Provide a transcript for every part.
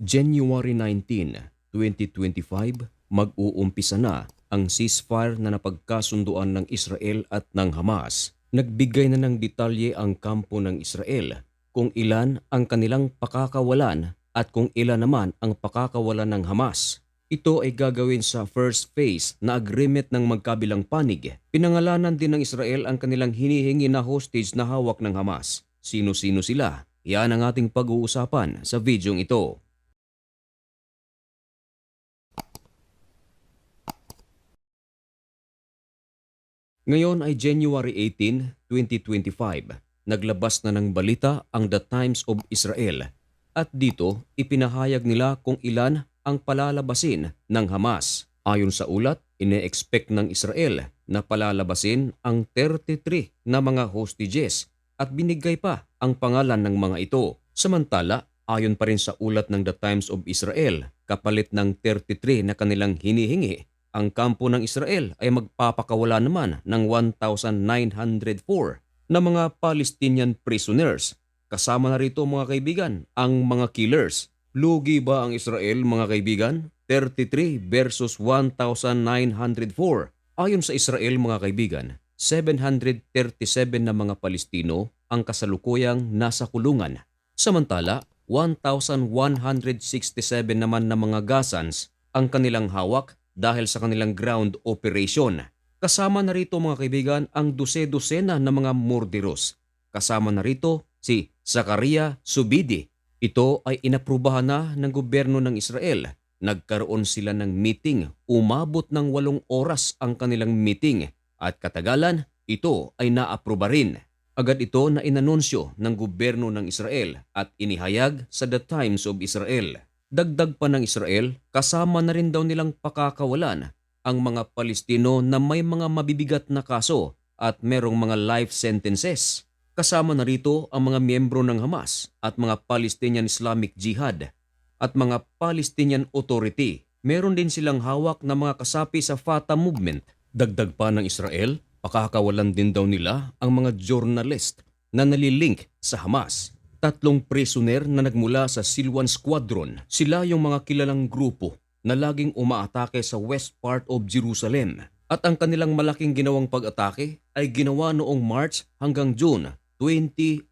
January 19, 2025, mag-uumpisa na ang ceasefire na napagkasunduan ng Israel at ng Hamas. Nagbigay na ng detalye ang kampo ng Israel kung ilan ang kanilang pakakawalan at kung ilan naman ang pakakawalan ng Hamas. Ito ay gagawin sa first phase na agreement ng magkabilang panig. Pinangalanan din ng Israel ang kanilang hinihingi na hostage na hawak ng Hamas. Sino-sino sila? Yan ang ating pag-uusapan sa videong ito. Ngayon ay January 18, 2025. Naglabas na ng balita ang The Times of Israel at dito ipinahayag nila kung ilan ang palalabasin ng Hamas. Ayon sa ulat, ine-expect ng Israel na palalabasin ang 33 na mga hostages at binigay pa ang pangalan ng mga ito. Samantala, ayon pa rin sa ulat ng The Times of Israel, kapalit ng 33 na kanilang hinihingi, ang kampo ng Israel ay magpapakawala naman ng 1,904 na mga Palestinian prisoners. Kasama na rito mga kaibigan ang mga killers. Lugi ba ang Israel mga kaibigan? 33 versus 1,904. Ayon sa Israel mga kaibigan, 737 na mga Palestino ang kasalukuyang nasa kulungan. Samantala, 1,167 naman na mga Gazans ang kanilang hawak dahil sa kanilang ground operation. Kasama na rito mga kaibigan ang dose-dosena na mga morderos. Kasama na rito si Zakaria Zubidi. Ito ay inaprubahan na ng gobyerno ng Israel. Nagkaroon sila ng meeting. Umabot ng 8 oras ang kanilang meeting at katagalan ito ay naapruba rin. Agad ito na inanunsyo ng gobyerno ng Israel at inihayag sa The Times of Israel. Dagdag pa ng Israel, kasama na rin daw nilang pakakawalan ang mga Palestino na may mga mabibigat na kaso at merong mga life sentences. Kasama na rito ang mga miyembro ng Hamas at mga Palestinian Islamic Jihad at mga Palestinian Authority. Meron din silang hawak na mga kasapi sa Fatah movement. Dagdag pa ng Israel, pakakawalan din daw nila ang mga journalist na nalilink sa Hamas. 3 prisoner na nagmula sa Silwan Squadron. Sila yung mga kilalang grupo na laging umaatake sa west part of Jerusalem. At ang kanilang malaking ginawang pag-atake ay ginawa noong March hanggang June 2002.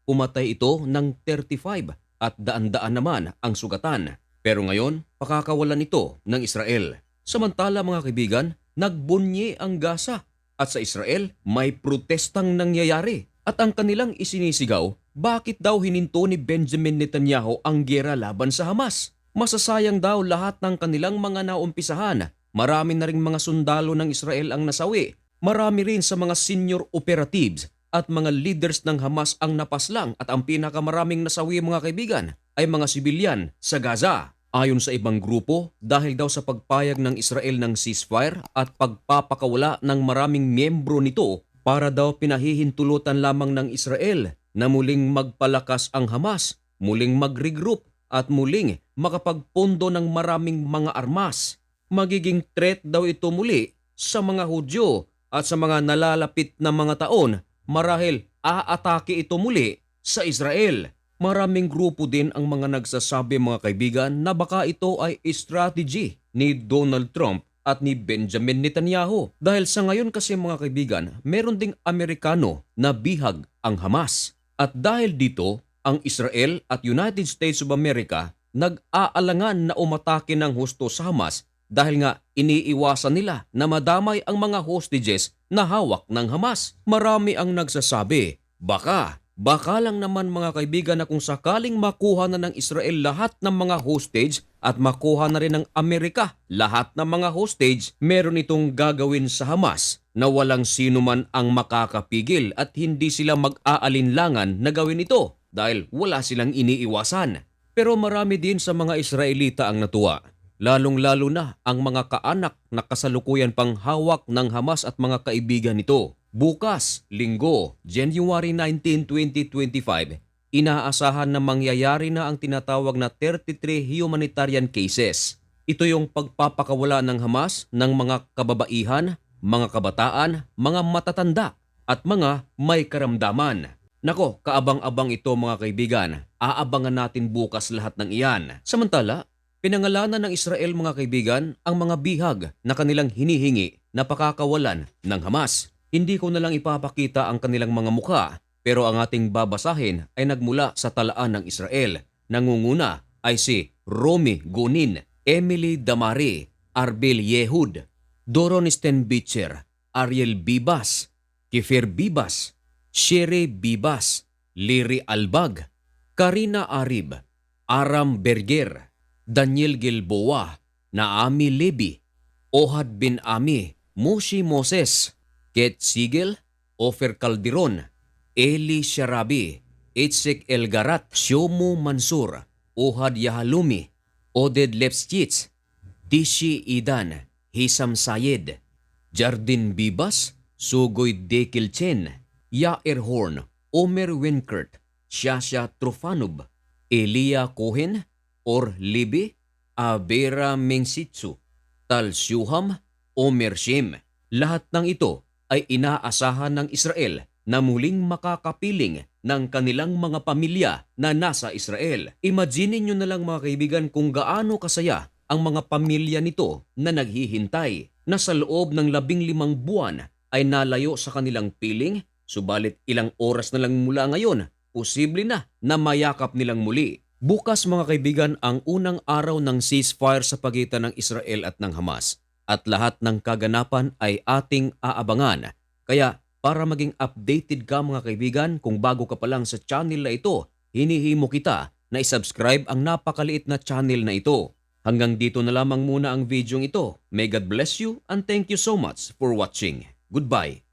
Pumatay ito ng 35 at daan-daan naman ang sugatan. Pero ngayon, pakakawalan ito ng Israel. Samantala mga kaibigan, nagbunyi ang Gaza at sa Israel may protestang nangyayari. At ang kanilang isinisigaw, bakit daw hininto ni Benjamin Netanyahu ang giyera laban sa Hamas? Masasayang daw lahat ng kanilang mga naumpisahan. Marami na ring mga sundalo ng Israel ang nasawi. Marami rin sa mga senior operatives at mga leaders ng Hamas ang napaslang at ang pinakamaraming nasawi mga kaibigan ay mga sibilyan sa Gaza. Ayon sa ibang grupo, dahil daw sa pagpayag ng Israel ng ceasefire at pagpapakawala ng maraming miyembro nito, para daw pinahihintulutan lamang ng Israel na muling magpalakas ang Hamas, muling mag-regroup at muling makapagpondo ng maraming mga armas. Magiging threat daw ito muli sa mga Hudyo at sa mga nalalapit na mga taon marahil aatake ito muli sa Israel. Maraming grupo din ang mga nagsasabi mga kaibigan na baka ito ay strategy ni Donald Trump at ni Benjamin Netanyahu. Dahil sa ngayon kasi mga kaibigan, meron ding Amerikano na bihag ang Hamas. At dahil dito, ang Israel at United States of America nag-aalangan na umatake ng husto sa Hamas dahil nga iniiwasan nila na madamay ang mga hostages na hawak ng Hamas. Marami ang nagsasabi, Baka lang naman mga kaibigan na kung sakaling makuha na ng Israel lahat ng mga hostage at makuha na rin ng Amerika lahat ng mga hostage, meron itong gagawin sa Hamas na walang sino man ang makakapigil at hindi sila mag-aalinlangan na gawin ito dahil wala silang iniiwasan. Pero marami din sa mga Israelita ang natuwa, lalong-lalo na ang mga kaanak na kasalukuyan pang hawak ng Hamas at mga kaibigan nito. Bukas, Linggo, January 19, 2025, inaasahan na mangyayari na ang tinatawag na 33 humanitarian cases. Ito yung pagpapakawala ng Hamas ng mga kababaihan, mga kabataan, mga matatanda at mga may karamdaman. Nako, kaabang-abang ito mga kaibigan. Aabangan natin bukas lahat ng iyan. Samantala, pinangalanan ng Israel mga kaibigan ang mga bihag na kanilang hinihingi na pakakawalan ng Hamas. Hindi ko na lang ipapakita ang kanilang mga mukha, pero ang ating babasahin ay nagmula sa talaan ng Israel. Nangunguna ay si Romy Gunin, Emily Damari, Arbel Yehud, Doron Stenbicher, Ariel Bibas, Kifir Bibas, Shere Bibas, Liri Albag, Karina Arib, Aram Berger, Daniel Gilboa, Naami Lebi, Ohad bin Ami, Moshi Moses, Ket Sigel, Ofer Calderon, Eli Sharabi, Itzek Elgarat, Shomo Mansur, Ohad Yahalumi, Oded Lepschitz, Tishi Idan, Hisam Sayed, Jardin Bibas, Sugoy Dekilchen, Yair Horn, Omer Winkert, Shasha Trufanub, Elia Cohen, Or Libi, Abera Mengsitsu, Tal Shuham, Omer Shem. Lahat ng ito ay inaasahan ng Israel na muling makakapiling ng kanilang mga pamilya na nasa Israel. Imagine nyo na lang mga kaibigan kung gaano kasaya ang mga pamilya nito na naghihintay na sa loob ng 15 buwan ay nalayo sa kanilang piling, subalit ilang oras na lang mula ngayon, posible na mayakap nilang muli. Bukas mga kaibigan ang unang araw ng ceasefire sa pagitan ng Israel at ng Hamas at lahat ng kaganapan ay ating aabangan. Kaya para maging updated ka mga kaibigan, kung bago ka pa lang sa channel na ito, hinihimo kita na isubscribe ang napakaliit na channel na ito. Hanggang dito na lamang muna ang video ito. May God bless you and thank you so much for watching. Goodbye.